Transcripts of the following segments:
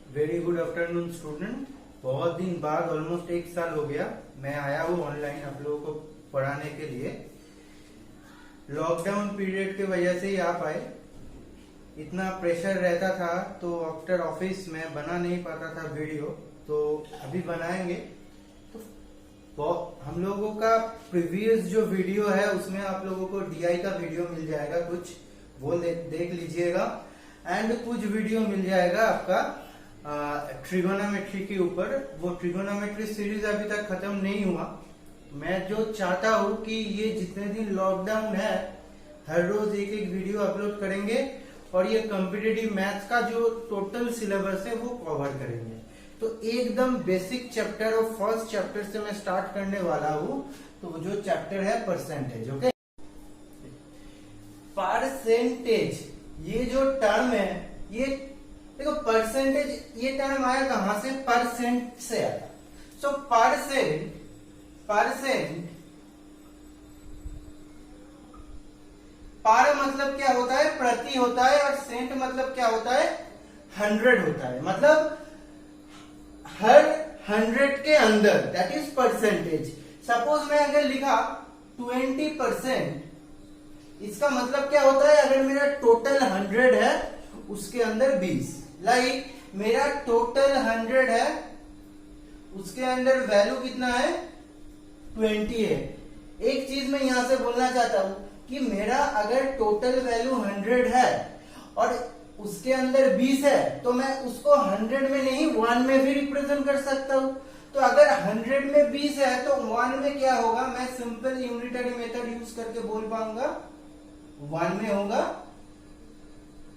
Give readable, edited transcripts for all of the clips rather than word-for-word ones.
Very good afternoon student. बहुत दिन बाद ऑलमोस्ट एक साल हो गया मैं आया हूँ ऑनलाइन आप लोगों को पढ़ाने के लिए। लॉकडाउन पीरियड की वजह से ही आ पाए, इतना प्रेशर रहता था तो आफ्टर ऑफिस में बना नहीं पाता था वीडियो, तो अभी बनाएंगे। तो हम लोगों का प्रीवियस जो वीडियो है उसमें आप लोगों को डीआई का वीडियो मिल जाएगा, कुछ वो देख लीजिएगा। एंड कुछ वीडियो मिल जाएगा आपका ट्रिगोनोमेट्री के ऊपर। वो ट्रिगोनोमेट्री सीरीज अभी तक खत्म नहीं हुआ। मैं जो चाहता हूँ कि ये जितने दिन लॉकडाउन है हर रोज एक एक वीडियो अपलोड करेंगे और ये कॉम्पिटिटिव मैथ्स का जो टोटल सिलेबस है वो कवर करेंगे। तो एकदम बेसिक चैप्टर और फर्स्ट चैप्टर से मैं स्टार्ट करने वाला हूँ। तो जो चैप्टर है परसेंटेज। ओके, परसेंटेज ये जो टर्म है, ये देखो परसेंटेज ये टर्म आया कहां से? परसेंट से आया। सो परसेंट पर मतलब क्या होता है? प्रति होता है। और सेंट मतलब क्या होता है? 100 होता है। मतलब हर 100 के अंदर, दैट इज परसेंटेज। सपोज मैं अगर लिखा 20%, इसका मतलब क्या होता है? अगर मेरा टोटल 100 है उसके अंदर 20, लाइक मेरा टोटल 100 है उसके अंदर वैल्यू कितना है? 20 है। एक चीज मैं यहां से बोलना चाहता हूं कि मेरा अगर टोटल वैल्यू 100 है और उसके अंदर 20 है तो मैं उसको 100 में नहीं 1 में भी रिप्रेजेंट कर सकता हूं। तो अगर 100 में 20 है तो 1 में क्या होगा? मैं सिंपल यूनिटरी मेथड यूज करके बोल पाऊंगा 1 में होगा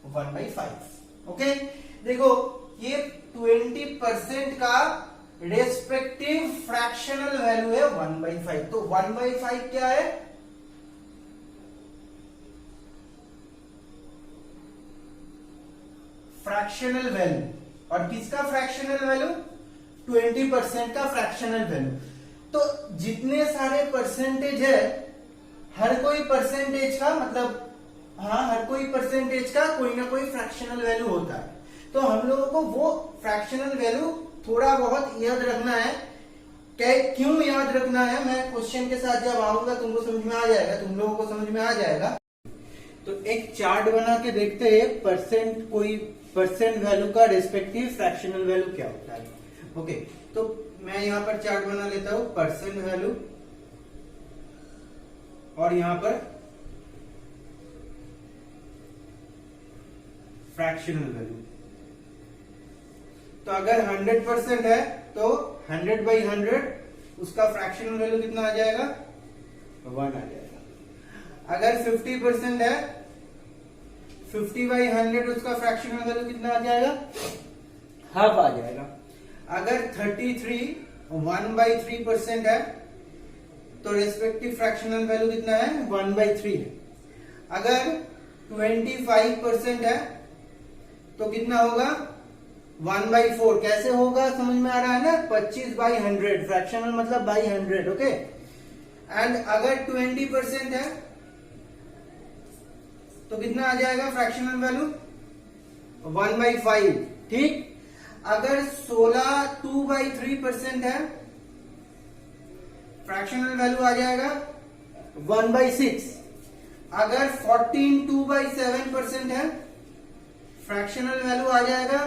1/5। ओके, देखो ये 20% का रेस्पेक्टिव फ्रैक्शनल वैल्यू है 1/5। तो 1/5 क्या है? Fractional value. और किसका फ्रैक्शनल वैल्यू? 20% का फ्रैक्शनल वैल्यू। तो जितने सारे परसेंटेज है, हर कोई परसेंटेज का मतलब हर कोई परसेंटेज का कोई ना कोई फ्रैक्शनल वैल्यू होता है। तो हम लोगों को वो फ्रैक्शनल वैल्यू थोड़ा बहुत याद रखना है। क्यों याद रखना है? मैं क्वेश्चन के साथ जब आऊंगा तुमको समझ में आ जाएगा, तुम लोगों को समझ में आ जाएगा। तो एक चार्ट बना के देखते हैं परसेंट वैल्यू का रेस्पेक्टिव फ्रैक्शनल वैल्यू क्या होता है। ओके, तो मैं यहां पर चार्ट बना लेता हूं परसेंट वैल्यू और यहां पर फ्रैक्शनल वैल्यू। तो अगर 100% है तो 100/100 उसका फ्रैक्शनल वैल्यू कितना आ जाएगा? 1 आ जाएगा। अगर 50% है 50/100 उसका फ्रैक्शनल वैल्यू कितना आ जाएगा? हाफ आ जाएगा। अगर 33 1/3% है तो रेस्पेक्टिव फ्रैक्शनल वैल्यू कितना है? 1/3 है। अगर 25% है तो कितना होगा? 1/4। कैसे होगा समझ में आ रहा है ना? 25/100, फ्रैक्शनल मतलब बाई 100। ओके, एंड अगर 20% है तो कितना आ जाएगा फ्रैक्शनल वैल्यू? 1/5। ठीक, अगर 16 2/3% है फ्रैक्शनल वैल्यू आ जाएगा 1/6। अगर 14 2/7% है फ्रैक्शनल वैल्यू आ जाएगा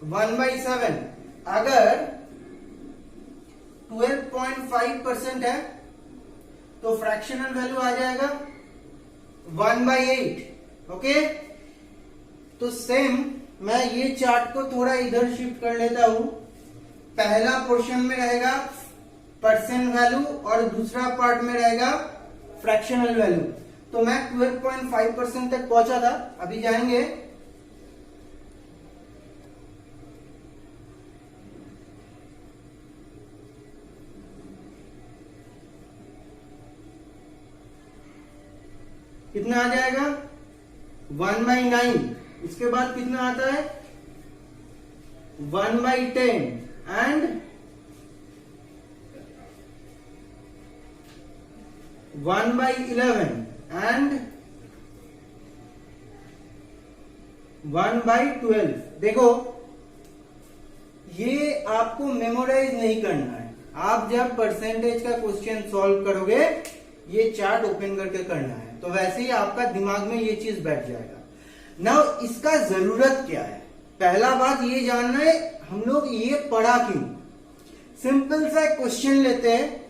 1/7। अगर 12.5% है तो फ्रैक्शनल वैल्यू आ जाएगा 1/8। ओके, तो सेम मैं ये चार्ट को थोड़ा इधर शिफ्ट कर लेता हूं। पहला पोर्शन में रहेगा परसेंट वैल्यू और दूसरा पार्ट में रहेगा फ्रैक्शनल वैल्यू। तो मैं 12.5% तक पहुंचा था, अभी जाएंगे कितना आ जाएगा? 1/9। इसके बाद कितना आता है? 1/10 एंड 1/11 एंड 1/12। देखो ये आपको मेमोराइज नहीं करना है। आप जब परसेंटेज का क्वेश्चन सॉल्व करोगे ये चार्ट ओपन करके करना है, तो वैसे ही आपका दिमाग में ये चीज बैठ जाएगा। नाउ इसका जरूरत क्या है, पहला बात ये जानना है हम लोग ये पढ़ा क्यों। सिंपल सा क्वेश्चन लेते हैं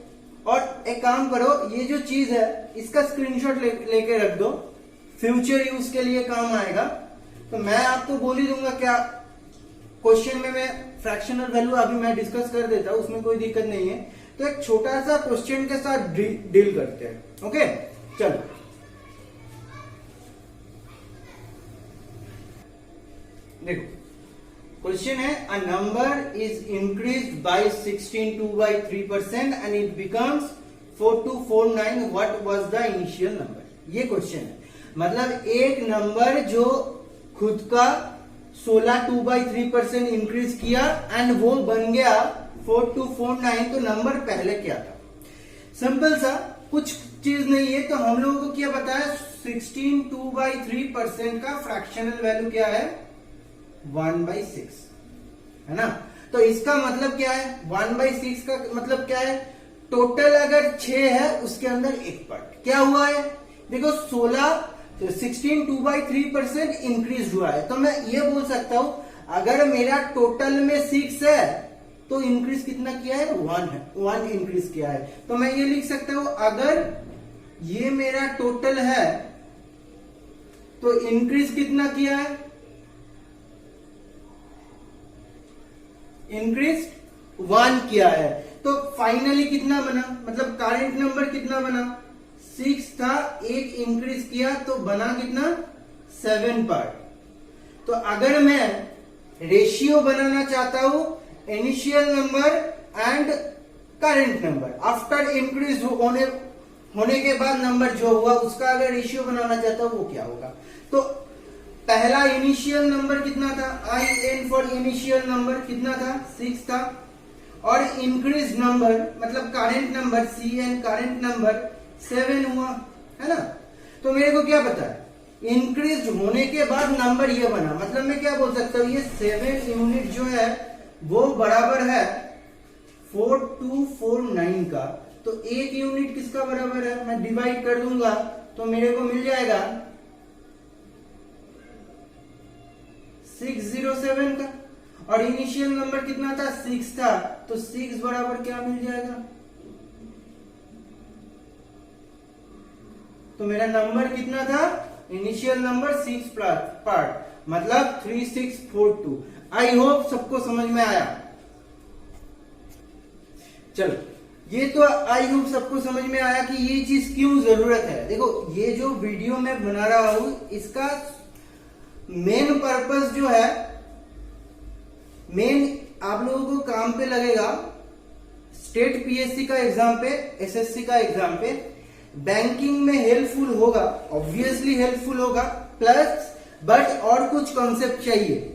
और एक काम करो, ये जो चीज है इसका स्क्रीनशॉट लेके रख दो, फ्यूचर यूज के लिए काम आएगा। तो मैं आपको बोल ही दूंगा क्या क्वेश्चन में, मैं फ्रैक्शनल वैल्यू अभी मैं डिस्कस कर देता हूं, उसमें कोई दिक्कत नहीं है। तो एक छोटा सा क्वेश्चन के साथ डील करते हैं। ओके चलो, देखो क्वेश्चन है, a number is increased by 16.2/3% and it becomes 4249, what was the initial number. ये क्वेश्चन है, मतलब एक नंबर जो खुद का 16.2/3% इंक्रीज किया एंड वो बन गया 4249, तो नंबर पहले क्या था। सिंपल सा, कुछ चीज नहीं है। तो हम लोगों को क्या पता है, 16.2/3% का फ्रैक्शनल वैल्यू क्या है, 1/6 है ना। तो इसका मतलब क्या है, 1/6 का मतलब क्या है, टोटल अगर 6 है उसके अंदर एक पार्ट क्या हुआ है, देखो 16.2/3% इंक्रीज हुआ है। तो मैं ये बोल सकता हूं अगर मेरा टोटल में 6 है तो इंक्रीज कितना किया है, 1 है, 1 इंक्रीज किया है। तो मैं ये लिख सकता हूं अगर ये मेरा टोटल है तो इंक्रीज कितना किया है, इंक्रीज 1 किया है। तो फाइनली कितना बना, मतलब करेंट नंबर कितना बना, 6 था, एक इंक्रीज किया तो बना कितना, 7 पार्ट। तो अगर मैं रेशियो बनाना चाहता हूं initial number and current number, after increase होने के बाद नंबर जो हुआ उसका अगर रेशियो बनाना चाहता हूं वो क्या होगा। तो पहला इनिशियल नंबर कितना था, IN फॉर इनिशियल नंबर कितना था, 6 था, और इंक्रीज नंबर मतलब current number CN current number 7 हुआ है ना। तो मेरे को क्या पता है, इंक्रीज होने के बाद नंबर ये बना, मतलब मैं क्या बोल सकता हूं, ये 7 यूनिट जो है वो बराबर है 4249 का। तो एक यूनिट किसका बराबर है, मैं डिवाइड कर दूंगा तो मेरे को मिल जाएगा 607 का, और इनिशियल नंबर कितना था, 6 था, तो 6 बराबर क्या मिल जाएगा, तो मेरा नंबर कितना था, इनिशियल नंबर 6 पार्ट, मतलब 3642। आई होप सबको समझ में आया। चलो, ये तो आई होप सबको समझ में आया कि ये चीज क्यों जरूरत है। देखो ये जो वीडियो मैं बना रहा हूं इसका मेन पर्पस जो है, मेन आप लोगों को काम पे लगेगा स्टेट PSC का एग्जाम पे, SSC का एग्जाम पे, बैंकिंग में हेल्पफुल होगा, ऑब्वियसली हेल्पफुल होगा, प्लस बट और कुछ कॉन्सेप्ट चाहिए,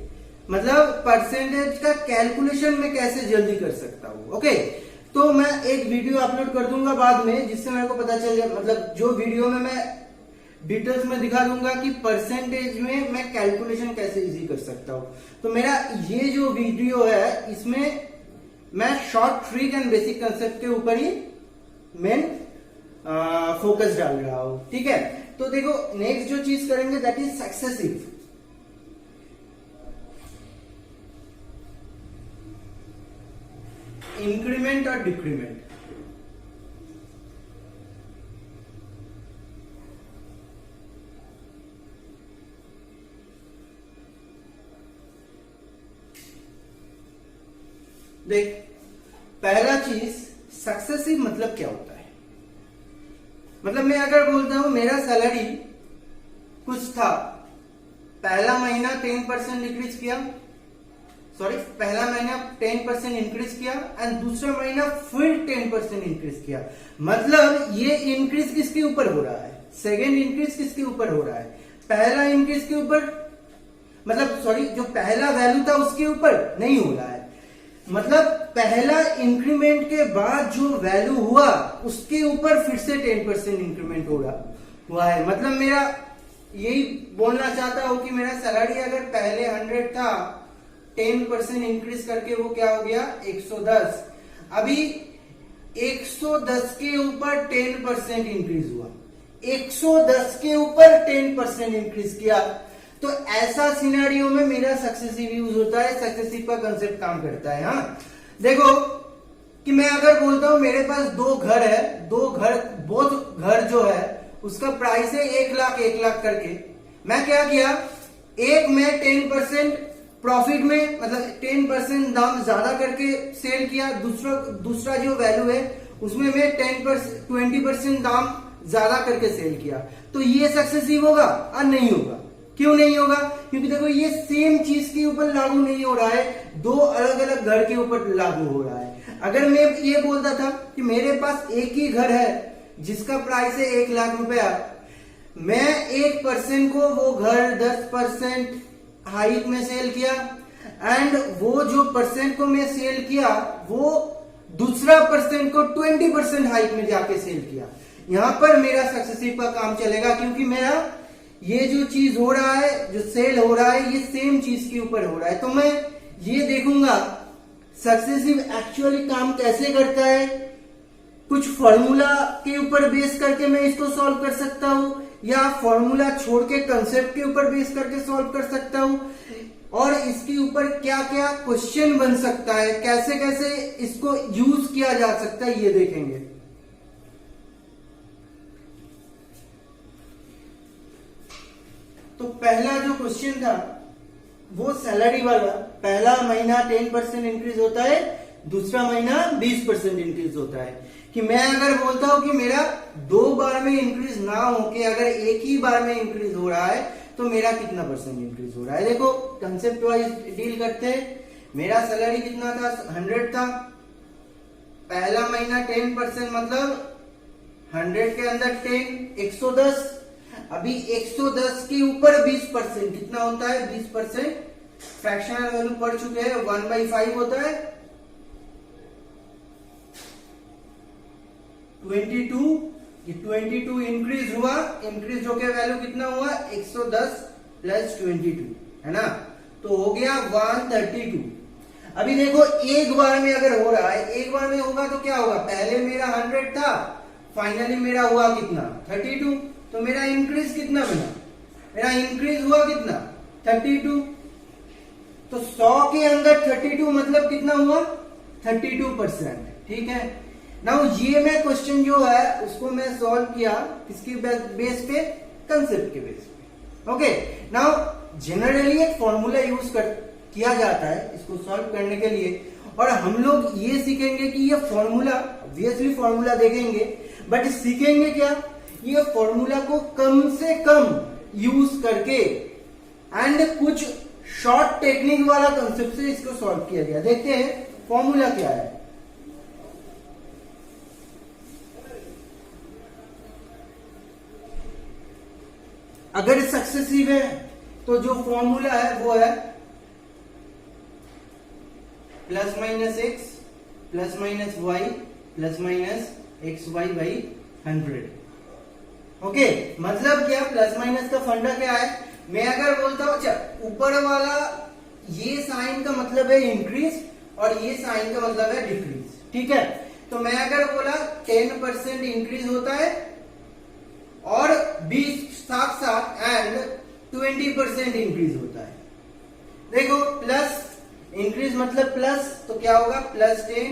मतलब परसेंटेज का कैलकुलेशन में कैसे जल्दी कर सकता हूं। ओके, तो मैं एक वीडियो अपलोड कर दूंगा बाद में, जिससे मेरे को पता चल जाए, मतलब जो वीडियो में मैं डिटेल्स में दिखा दूंगा कि परसेंटेज में मैं कैलकुलेशन कैसे इजी कर सकता हूं। तो मेरा ये जो वीडियो है इसमें मैं short trick and basic concept के ऊपर ही मेन फोकस डाल रहा हूं, ठीक है। तो देखो नेक्स्ट जो चीज करेंगे दैट इज सक्सेसिव। इंक्रीमेंट और डिक्रीमेंट, देख पहला चीज सक्सेसिव मतलब क्या होता है, मतलब मैं अगर बोलता हूं मेरा सैलरी कुछ था, पहला महीना 10% डिक्रीज किया, सॉरी पहला महीना 10% इंक्रीज किया एंड दूसरा महीना फिर 10% इंक्रीज किया, मतलब ये इंक्रीज किसके ऊपर हो रहा है, सेकेंड इंक्रीज किसके ऊपर हो रहा है, पहला इंक्रीज के ऊपर, मतलब सॉरी जो पहला वैल्यू था उसके ऊपर नहीं हो रहा है, मतलब पहला इंक्रीमेंट के बाद जो वैल्यू हुआ उसके ऊपर फिर से 10% इंक्रीमेंट हुआ है। मतलब मेरा यही बोलना चाहता हूं कि मेरा सैलरी अगर पहले 100 था 10% इंक्रीज करके वो क्या हो गया 110। अभी 110 के ऊपर 10% इंक्रीज हुआ, 110 के ऊपर 10% इंक्रीज किया, तो ऐसा सिनेरियो में मेरा सक्सेसिव यूज होता है, सक्सेसिव का कंसेप्ट काम करता है। हाँ देखो कि मैं अगर बोलता हूं मेरे पास दो घर है, बोथ घर जो है उसका प्राइस है 1 लाख 1 लाख करके, मैं क्या किया, एक में 10% प्रॉफिट में मतलब 10% दाम ज्यादा करके सेल किया, दूसरा जो वैल्यू है उसमें मैं 20% दाम ज्यादा करके सेल किया, तो ये सक्सेसिव होगा और नहीं होगा। क्यों नहीं होगा? क्योंकि देखो ये सेम चीज के ऊपर लागू नहीं हो रहा है, दो अलग अलग घर के ऊपर लागू हो रहा है। अगर मैं ये बोलता था कि मेरे पास एक ही घर है जिसका प्राइस है 1 लाख रुपया, मैं 1% को वो घर 10% हाइक में सेल किया, एंड वो जो परसेंट को मैं सेल किया वो दूसरा परसेंट को 20% हाइक में जाके सेल किया, यहां पर मेरा सक्सेसिव का काम चलेगा, क्योंकि मेरा ये जो चीज हो रहा है, जो सेल हो रहा है, ये सेम चीज के ऊपर हो रहा है। तो मैं ये देखूंगा सक्सेसिव एक्चुअली काम कैसे करता है, कुछ फॉर्मूला के ऊपर बेस करके मैं इसको सॉल्व कर सकता हूं, या फॉर्मूला छोड़ के कंसेप्ट के ऊपर बेस करके सॉल्व कर सकता हूं, और इसके ऊपर क्या क्या क्वेश्चन बन सकता है, कैसे कैसे इसको यूज किया जा सकता है, ये देखेंगे। तो पहला जो क्वेश्चन था वो सैलरी वाला, पहला महीना 10% इंक्रीज होता है, दूसरा महीना 20% इंक्रीज होता है। कि मैं अगर बोलता हूं कि मेरा 2 बार में इंक्रीज ना होके अगर एक ही बार में इंक्रीज हो रहा है तो मेरा कितना परसेंट इंक्रीज हो रहा है। देखो कंसेप्ट वाइज डील करते हैं। मेरा सैलरी कितना था, 100 था, पहला महीना 10% मतलब 100 के अंदर 10 110, अभी 110 के ऊपर 20% कितना होता है, 20%, फ्रैक्शनल वैल्यू पढ़ चुके हैं, 1/5 होता है 22। ये 22 इंक्रीज हुआ, इंक्रीज होकर वैल्यू कितना हुआ 110 प्लस 22 है ना, तो हो गया 132। अभी देखो एक बार में अगर हो रहा है, एक बार में होगा तो क्या होगा, पहले मेरा 100 था, फाइनली मेरा हुआ कितना 32, तो मेरा इंक्रीज कितना बना, मेरा इंक्रीज हुआ कितना 32, तो 100 के अंदर 32 मतलब कितना हुआ 32%। ठीक है, नाउ ये मैं क्वेश्चन जो है उसको मैं सॉल्व किया किसकी बेस पे, कंसेप्ट के बेस पे। ओके, नाउ जनरली एक फॉर्मूला यूज किया जाता है इसको सॉल्व करने के लिए, और हम लोग ये सीखेंगे कि ये फॉर्मूला, ऑब्वियसली फॉर्मूला देखेंगे, बट सीखेंगे क्या, ये फॉर्मूला को कम से कम यूज करके एंड कुछ शॉर्ट टेक्निक वाला कंसेप्ट से इसको सॉल्व किया गया। देखते हैं फॉर्मूला क्या है। अगर सक्सेसिव है तो जो फॉर्मूला है वो है plus minus x plus minus y plus minus x y by 100। Okay, मतलब क्या, प्लस माइनस का फंडा क्या है, मैं अगर बोलता हूं अच्छा ऊपर वाला ये साइन का मतलब है इंक्रीज और ये साइन का मतलब है डिक्रीज। ठीक है, तो मैं अगर बोला 10% इंक्रीज होता है और 20 साथ साथ एंड 20% इंक्रीज होता है। देखो प्लस इंक्रीज मतलब प्लस, तो क्या होगा प्लस 10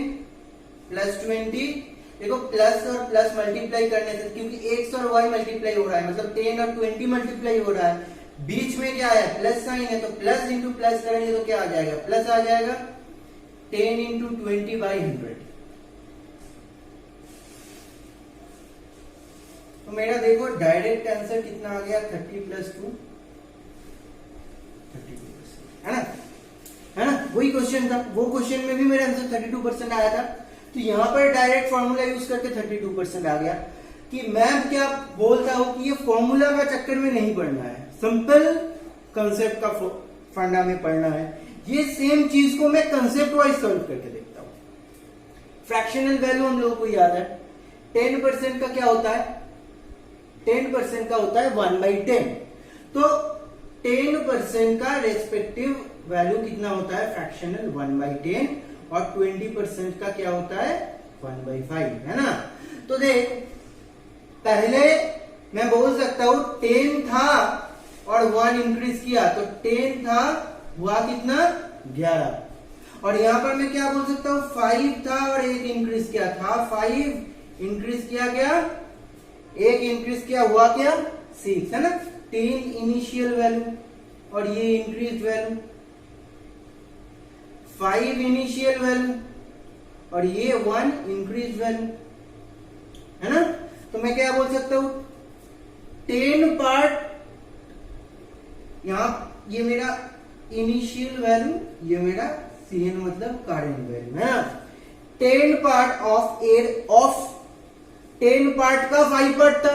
प्लस 20। देखो प्लस और प्लस मल्टीप्लाई करने से, क्योंकि एक्स और वाई मल्टीप्लाई हो रहा है मतलब 10 और 20 मल्टीप्लाई हो रहा है, बीच में क्या है प्लस साइन है, तो प्लस इंटू प्लस करेंगे तो क्या आ जाएगा, प्लस आ जाएगा 10 इंटू 20/100। तो मेरा देखो डायरेक्ट आंसर कितना आ गया 30 प्लस 2 32%, है ना, वही क्वेश्चन था, वो क्वेश्चन में भी मेरा आंसर 32% आया था। तो यहां पर डायरेक्ट फॉर्मूला यूज करके 32% आ गया। कि मैं क्या बोलता हूं कि ये फॉर्मूला का चक्कर में नहीं पढ़ना है, सिंपल कंसेप्ट का फंडा में पढ़ना है। ये सेम चीज को मैं कंसेप्ट वाइज सॉल्व करके देखता हूं। फ्रैक्शनल वैल्यू हम लोगों को याद है, 10% का क्या होता है, 10% का होता है 1/10। तो 10% का रेस्पेक्टिव वैल्यू कितना होता है फ्रैक्शनल 1/10 और 20% का क्या होता है 1/5, है ना। तो देख पहले मैं बोल सकता हूं 10 था और 1 इंक्रीज किया तो 10 था, हुआ कितना 11। और यहां पर मैं क्या बोल सकता हूं 5 था और 1 इंक्रीज किया था, 5 इंक्रीज किया क्या 1 इंक्रीज किया, हुआ क्या 6, है ना। 10 इनिशियल वैल्यू और ये इंक्रीज वैल्यू, 5 इनिशियल वैल्यू और ये 1 इंक्रीज वैल्यू, है ना। तो मैं क्या बोल सकता हूं 10 पार्ट, यहां ये मेरा इनिशियल वैल्यू, ये मेरा CN मतलब करंट वैल्यू, है ना। 10 part of air of 10 part का 5 पार्ट था,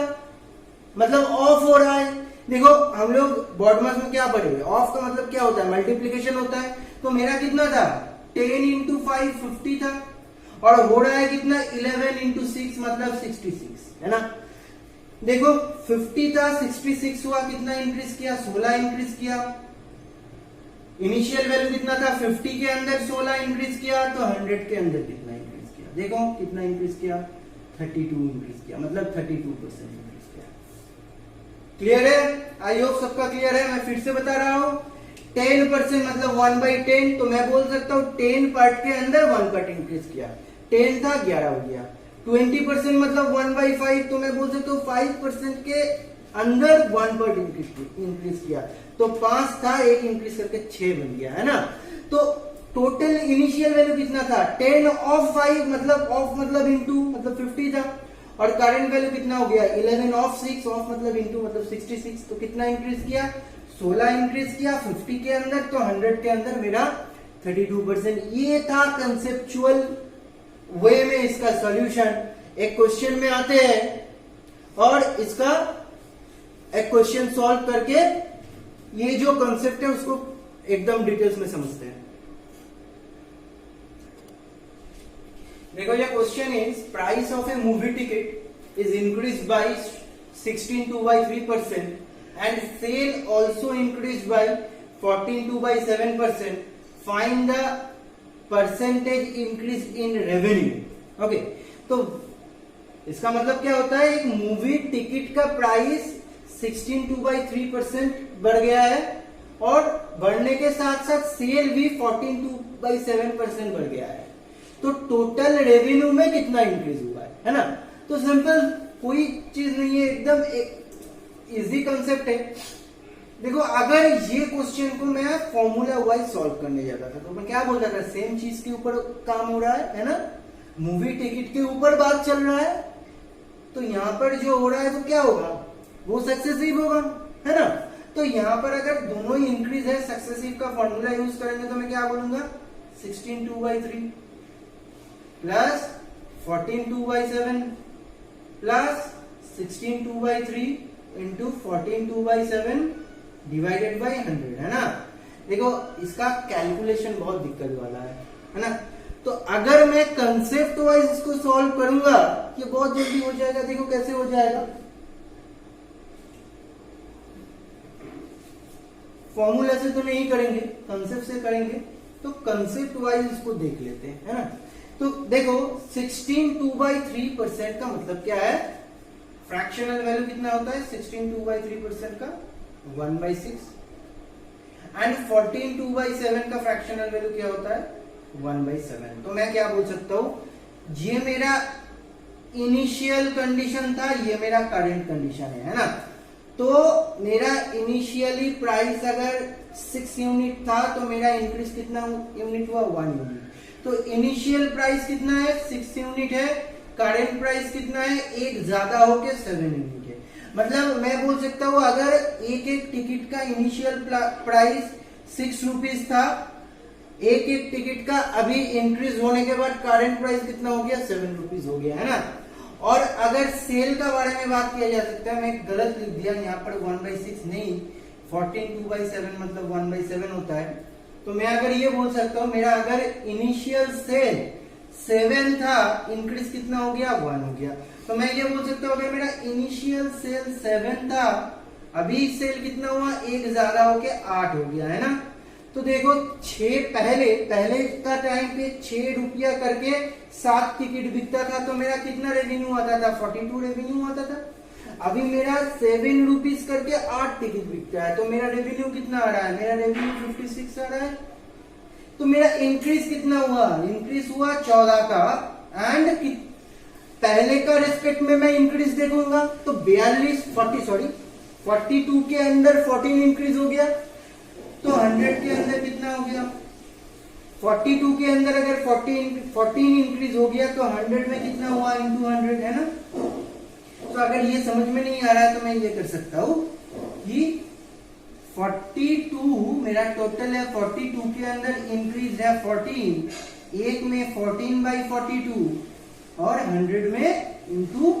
मतलब ऑफ हो रहा है। देखो हम लोग बॉडमास में क्या पढ़े, ऑफ का मतलब क्या होता है मल्टीप्लीकेशन होता है। तो मेरा कितना था 10 इंटू 5 50 था और हो रहा है कितना 11 इंटू 6 मतलब 66, है ना। देखो 50 था 66 हुआ, कितना इंक्रीज किया 16 इंक्रीज किया। इनिशियल वैल्यू कितना था 50 के अंदर 16 इंक्रीज किया तो 100 के अंदर कितना इंक्रीज किया, देखो कितना इंक्रीज किया 32 इंक्रीज किया, मतलब 32% इंक्रीज किया। क्लियर है, आई होप सबका क्लियर है। मैं फिर से बता रहा हूं 10% मतलब 1/10, तो मैं बोल सकता हूं 10 पार्ट के अंदर 1 पार्ट इंक्रीज किया, 10 था 11 हो गया। 20% मतलब 1/5, तो मैं बोल सकता हूँ 5% के अंदर 1 पार्ट इंक्रीज किया, तो 5 था 1 इंक्रीज करके 6 बन गया, है ना। तो टोटल इनिशियल वैल्यू कितना था 10 ऑफ 5 मतलब ऑफ मतलब इनटू मतलब 50 था, और करंट वैल्यू कितना हो गया 11 ऑफ 6, ऑफ मतलब इनटू मतलब 66, तो कितना इंक्रीज किया 16 इंक्रीज किया 50 के अंदर, तो 100 के अंदर मेरा 32%। ये था कंसेप्चुअल वे में इसका सॉल्यूशन। एक क्वेश्चन में आते हैं और इसका एक क्वेश्चन सॉल्व करके ये जो कंसेप्ट है उसको एकदम डिटेल्स में समझते हैं। देखो ये question is price of a movie ticket is increase by 16.2% and sale also increase by 14.7%। Find the percentage increase in revenue. Okay, तो इसका मतलब क्या होता है, एक मूवी टिकट का प्राइस 16.2% बढ़ गया है और बढ़ने के साथ साथ सेल भी 14.7% बढ़ गया है, तो टोटल रेवेन्यू में कितना इंक्रीज हुआ है ना। तो सिंपल कोई चीज नहीं है, एकदम एक इजी कंसेप्ट है। देखो अगर ये क्वेश्चन को मैं फॉर्मूला वाइज सॉल्व करने जाता था तो मैं क्या बोलता था, सेम चीज के ऊपर काम हो रहा है ना, मूवी टिकट के ऊपर बात चल रहा है, तो यहाँ पर जो हो रहा है तो क्या होगा, वो सक्सेसिव होगा, है ना। तो यहाँ पर अगर दोनों ही इंक्रीज है, सक्सेसिव का फॉर्मूला यूज करेंगे तो मैं क्या बोलूंगा 16.2/3 plus 14.2/7 plus 16.2/3 into 14.2/7 divided by 100, है ना। देखो इसका कैलकुलेशन बहुत दिक्कत वाला है ना। तो अगर मैं कंसेप्ट वाइज इसको सॉल्व करूंगा ये बहुत जल्दी हो जाएगा। देखो कैसे हो जाएगा, फॉर्मूला से तो नहीं करेंगे, कंसेप्ट से करेंगे। तो कंसेप्ट वाइज इसको देख लेते हैं, है ना। तो देखो 16.2/3% का मतलब क्या है, फ्रैक्शनल वैल्यू कितना होता है 16.2/3% का 1/6 एंड 14.2/7 का फ्रैक्शनल वैल्यू क्या होता है 1/7। तो मैं क्या बोल सकता हूं, ये मेरा इनिशियल कंडीशन था, ये मेरा करंट कंडीशन है ना। तो मेरा इनिशियली प्राइस अगर 6 यूनिट था तो मेरा इंक्रीज कितना यूनिट हुआ 1 यूनिट। तो इनिशियल प्राइस कितना है 6 यूनिट है, करंट प्राइस कितना है 1 ज्यादा होके 7 यूनिट है। मतलब मैं बोल सकता हूँ अगर एक एक टिकट का इनिशियल प्राइस 6 रुपीज था, एक एक टिकट का अभी इंक्रीज होने के बाद करंट प्राइस कितना हो गया 7 रुपीज हो गया, है ना। और अगर सेल का बारे में बात किया जा सकता है, मैं गलत लिख दिया यहाँ पर 1/6 नहीं 14.2/7 मतलब 1/7 होता है। तो मैं अगर ये बोल सकता हूँ मेरा अगर इनिशियल सेल 7 था, इंक्रीज कितना हो गया 1 हो गया। तो मैं ये बोल सकता हूँ अगर मेरा इनिशियल सेल 7 था, अभी सेल कितना हुआ 1 ज्यादा होके 8 हो गया, है ना। तो देखो 6 पहले का टाइम पे 6 रुपया करके 7 टिकट बिकता था, तो मेरा कितना रेवेन्यू आता था? 42 रेवेन्यू आता था। अभी मेरा 7 रुपीज करके 8 टिकट बिकता है, तो मेरा रेवेन्यू कितना आ रहा है? मेरा रेवेन्यू 56 आ रहा है। तो मेरा इंक्रीज कितना हुआ? इंक्रीज हुआ 14 का, एंड पहले का रिस्पेक्ट में मैं इंक्रीज देखूंगा तो 42 के अंदर 14 इंक्रीज हो गया, तो 100 के अंदर कितना हो गया? 42 के अंदर अगर 14 इंक्रीज हो गया तो 100 में कितना हुआ? इंटू 100, है ना। तो अगर ये समझ में नहीं आ रहा है तो मैं ये कर सकता हूं कि 42 मेरा टोटल है, 42 के अंदर इंक्रीज है 14, एक में 14/42 और 100 में इंटू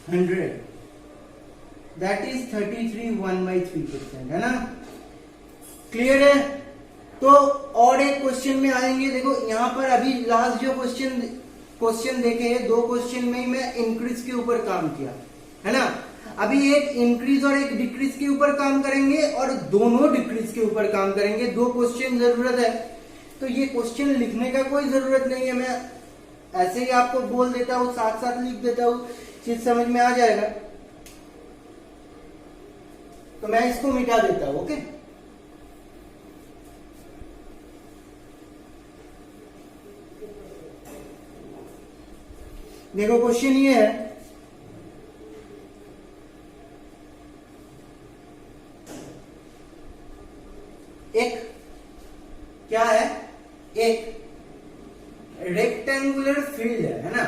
100, दैट इज 33 1/3%, है ना। क्लियर है। तो और एक क्वेश्चन में आएंगे। देखो यहां पर अभी लास्ट जो क्वेश्चन देखे हैं, 2 क्वेश्चन में ही मैं इंक्रीज के ऊपर काम किया, है ना। अभी एक इंक्रीज और एक डिक्रीज के ऊपर काम करेंगे और दोनों डिक्रीज के ऊपर काम करेंगे। 2 क्वेश्चन जरूरत है, तो ये क्वेश्चन लिखने का कोई जरूरत नहीं है, मैं ऐसे ही आपको बोल देता हूं, साथ साथ लिख देता हूं, चीज समझ में आ जाएगा। तो मैं इसको मिटा देता हूं, ओके। देखो क्वेश्चन ये है, एक क्या है? एक रेक्टेंगुलर फील्ड है ना।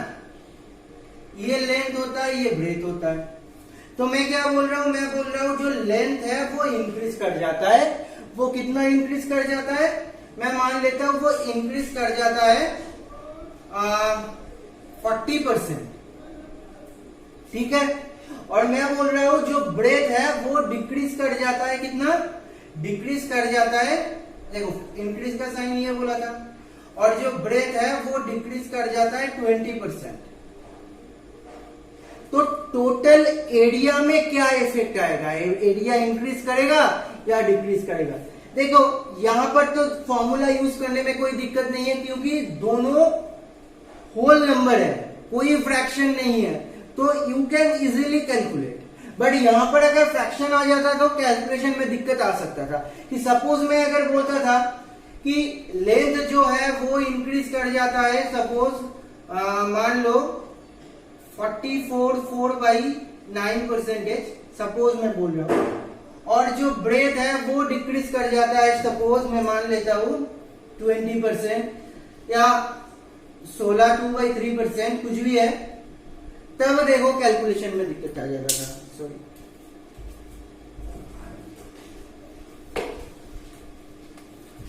ये लेंथ होता है, ये ब्रेथ होता है। तो मैं क्या बोल रहा हूं? मैं बोल रहा हूं जो लेंथ है वो इंक्रीज कर जाता है। वो कितना इंक्रीज कर जाता है? मैं मान लेता हूं वो इंक्रीज कर जाता है 40%, ठीक है। और मैं बोल रहा हूं जो ब्रेथ है वो डिक्रीज कर जाता है, कितना डिक्रीज कर जाता है? देखो इंक्रीज का साइन ये बोला था, और जो ब्रेथ है वो डिक्रीज कर जाता है 20%। तो टोटल एरिया में क्या इफेक्ट आएगा? एरिया इंक्रीज करेगा या डिक्रीज करेगा? देखो यहां पर तो फॉर्मूला यूज करने में कोई दिक्कत नहीं है, क्योंकि दोनों होल नंबर है, कोई फ्रैक्शन नहीं है, तो you can easily calculate. But यहां पर अगर फ्रैक्शन आ जाता तो कैलकुलेशन में दिक्कत आ सकता था। कि सपोज मैं अगर बोलता था कि लेंथ जो है वो इंक्रीज कर जाता है, सपोज मान लो 44/9%, सपोज मैं बोल रहा हूं, और जो ब्रेथ है वो डिक्रीज कर जाता है, सपोज मैं मान लेता हूं 20% या 16/2/3%, कुछ भी है, तब देखो कैलकुलेशन में दिक्कत आ जाता था। सॉरी,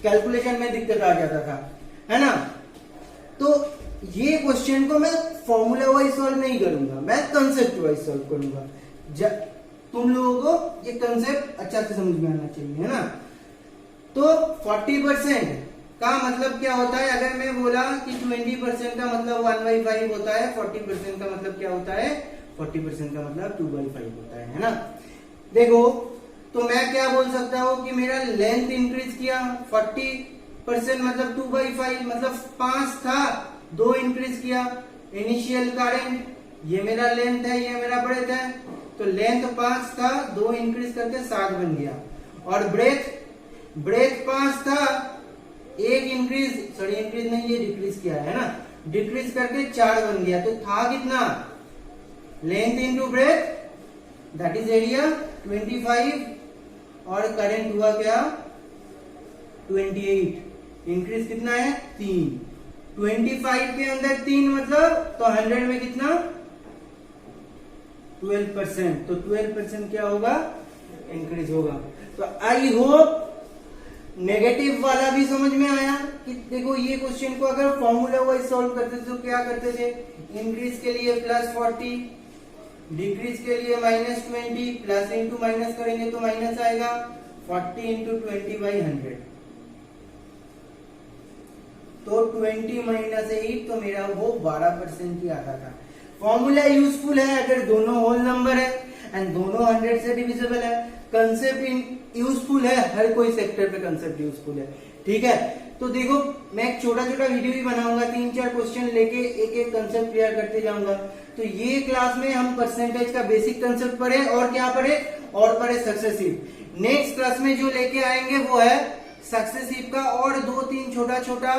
कैलकुलेशन में दिक्कत आ जाता था, है ना। तो ये क्वेश्चन को मैं फॉर्मूला वाइज सॉल्व नहीं करूंगा, मैं कंसेप्ट वाइज सॉल्व करूंगा। तुम लोगों को ये कंसेप्ट अच्छा से समझ में आना चाहिए, है ना। तो 40% का मतलब क्या होता है? अगर मैं बोला कि 20% का मतलब 1/5 होता है, 40% का मतलब क्या होता है? 40% का मतलब 2/5 होता है ना। देखो तो मैं क्या बोल सकता हूं कि मेरा लेंथ इंक्रीज किया 40% मतलब 2/5, मतलब 5 था, 2 इंक्रीज किया। इनिशियल करंट, ये मेरा लेंथ है, ये मेरा ब्रेथ है, तो लेंथ 5 था, 2 इंक्रीज करके 7 बन गया। और ब्रेथ 5 था, 1 इंक्रीज, सॉरी इंक्रीज नहीं, ये डिक्रीज किया है ना, डिक्रीज करके 4 बन गया। तो था कितना? Length into breadth, that is area 25, और करंट हुआ क्या? 28। इंक्रीज कितना है? 3। 25 के अंदर 3 मतलब, तो 100 में कितना? 12%। तो 12% क्या होगा? इंक्रीज होगा। तो आई होप नेगेटिव वाला भी समझ में आया कि देखो ये क्वेश्चन को अगर फॉर्मूला वाइज सॉल्व करते थे तो क्या करते थे? इंक्रीज के लिए +40, डिक्रीज के लिए -20, प्लस इंटू माइनस करेंगे तो माइनस आएगा, 40 इंटू 20/100, तो 20 - 8, तो मेरा वो 12% ही आता था। फॉर्मूला यूजफुल है अगर दोनों होल नंबर है एंड दोनों 100 से डिविजिबल है, कंसेप्ट यूजफुल है, हर कोई सेक्टर पे कंसेप्ट यूजफुल है, ठीक है। तो देखो मैं एक छोटा छोटा वीडियो भी बनाऊंगा, 3-4 क्वेश्चन लेके एक एक कंसेप्ट क्लियर करते जाऊंगा। तो ये क्लास में हम परसेंटेज का बेसिक कंसेप्ट पढ़े और क्या पढ़े, और पढ़े सक्सेसिव। नेक्स्ट क्लास में जो लेके आएंगे वो है सक्सेसिव का और 2-3 छोटा छोटा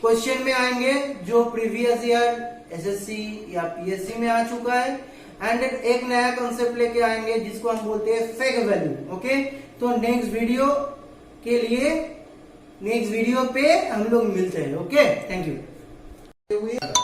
क्वेश्चन में आएंगे जो प्रीवियस ईयर एसएससी या पीएससी में आ चुका है, एंड एक नया कॉन्सेप्ट लेके आएंगे जिसको हम बोलते हैं फेक वैल्यू। ओके, तो नेक्स्ट वीडियो के लिए नेक्स्ट वीडियो पे हम लोग मिलते हैं। Okay, thank you.